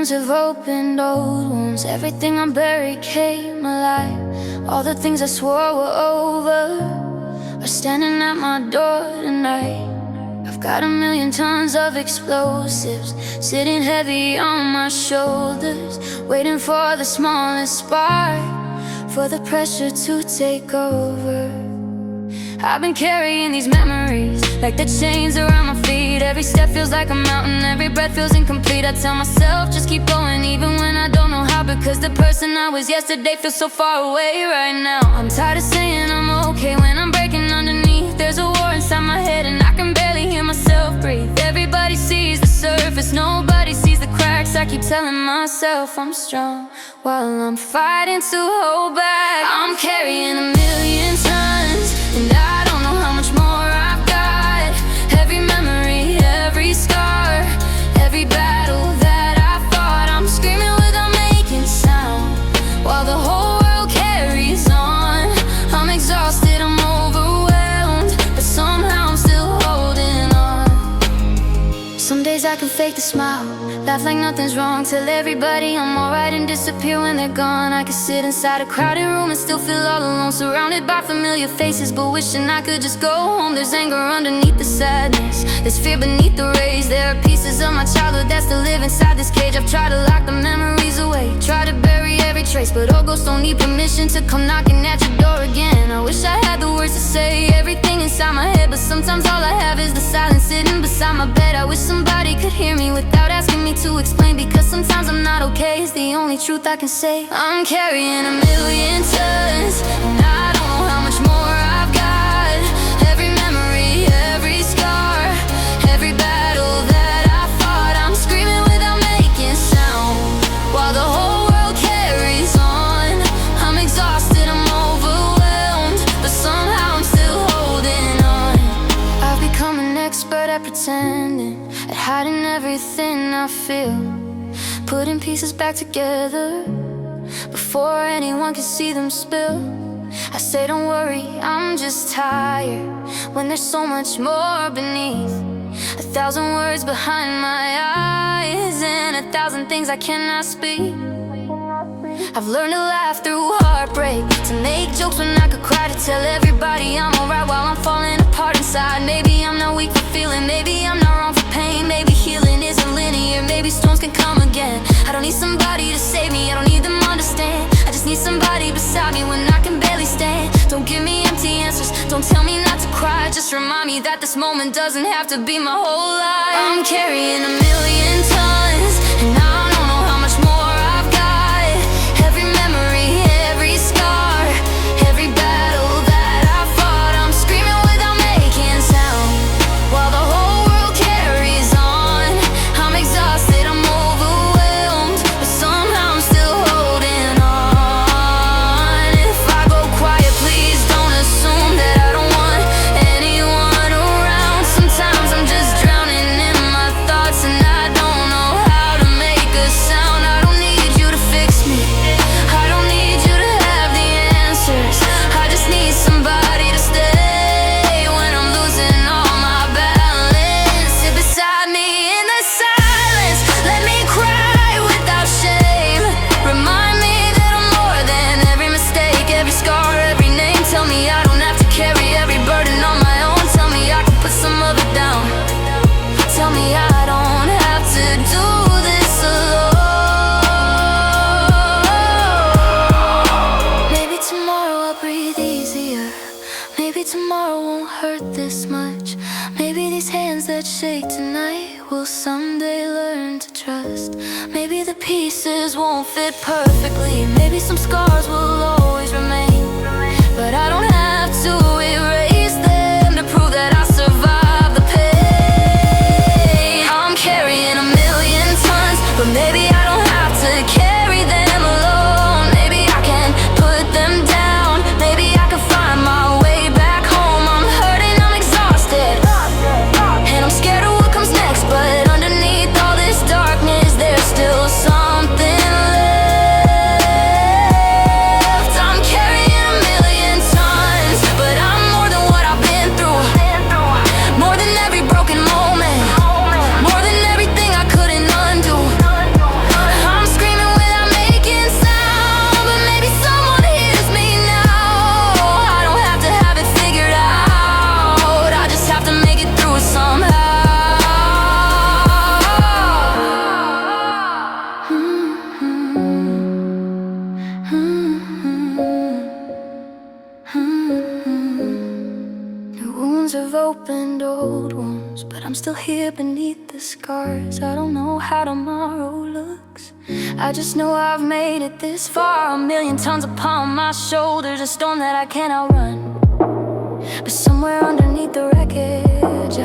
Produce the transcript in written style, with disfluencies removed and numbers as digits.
hands have opened old wounds. Everything I buried came alive. All the things I swore were over are standing at my door tonight. I've got 1,000,000 tons of explosives sitting heavy on my shoulders, waiting for the smallest spark, for the pressure to take over. I've been carrying these memories like the chains around my feet. Every step feels like a mountain, every breath feels incomplete. I tell myself, just keep going even when I don't know how, because the person I was yesterday feels so far away right now. I'm tired of saying I'm okay when I'm breaking underneath. There's a war inside my head and I can barely hear myself breathe. Everybody sees the surface, nobody sees the cracks. I keep telling myself I'm strong while I'm fighting to hold back. I'm carrying 1,000,000 tons and I don't know how much more I've got. Every memory, every scar, every battle that I fought, I'm screaming without making sound while the whole world carries on. I'm exhausted, I'm overwhelmed, but somehow I'm still holding on. Some days I can fake the smile, laugh like nothing's wrong, tell everybody I'm alright and disappear when they're gone. I could sit inside a crowded room and still feel all alone, surrounded by familiar faces, but wishing I could just go home. There's anger underneath the sadness, there's fear beneath the rays. There are pieces of my childhood that still live inside this cage. I've tried to lock the memories away, try to bury every trace, but old ghosts don't need permission to come knocking at your door again. I wish I had the words to say everything inside my head, but sometimes all I have is the silence sitting beside my bed. I wish somebody could hear me without asking me to explain, because sometimes I'm not okay, it's the only truth I can say. I'm carrying 1,000,000 tons and I don't know how much more I've got. Every memory, every scar, every battle that I fought, I'm screaming without making sound while the whole world carries on. I'm exhausted, I'm overwhelmed, but somehow I'm still holding on. I've become an expert at pretending, at hiding everything I feel, putting pieces back together before anyone can see them spill. I say don't worry, I'm just tired, when there's so much more beneath. 1,000 words behind my eyes and 1,000 things I cannot speak. I've learned to laugh through heartbreak, to make jokes when I could cry, to tell everybody I'm alright while I'm falling apart inside. Maybe I'm not weak for feeling, maybe I'm not wrong for pain, maybe healing isn't linear, maybe storms can come again. I don't need somebody to save me, I don't need them to understand. I just need somebody beside me when I can barely stand. Don't give me empty answers, don't tell me not to cry, just remind me that this moment doesn't have to be my whole life. I'm carrying 1,000,000 tons and I don't know how much more I've got. Every memory, every scar, every battle that I fought, I'm screaming without making sound while the whole world carries on. I'm exhausted, I'm overwhelmed, but somehow I'm still holding on. If I go quiet, please don't assume that I don't want anyone around. Sometimes I'm just drowning in my thoughts and I don't know how to make a sound. I don't need you to fix me, I don't need you to have the answers, I just need somebody to stay when I'm losing all my balance. Sit beside me in the silence, let me cry without shame. Remind me that I'm more than every mistake, every scar, every name. Tell me I don't have to carry every burden on my own. Tell me I can put some of it down. Tell me I don't have to do this alone. Maybe tomorrow I'll breathe easier, maybe tomorrow won't hurt this much. Maybe these hands that shake tonight will someday learn to trust. Maybe the pieces won't fit perfectly, maybe some scars will always remain, but I don't have to erase them to prove that I survived the pain. I'm carrying 1,000,000 tons, but maybe I don't have to carry them alone. Maybe I can put them down, maybe I can find my way back home. I'm hurting, I'm exhausted, and I'm scared of what comes next, but underneath all this darkness there's still something left. reopened old wounds, but I'm still here beneath the scars. I don't know how tomorrow looks, I just know I've made it this far. 1,000,000 tons upon my shoulders, a storm that I can't outrun. But somewhere underneath the wreckage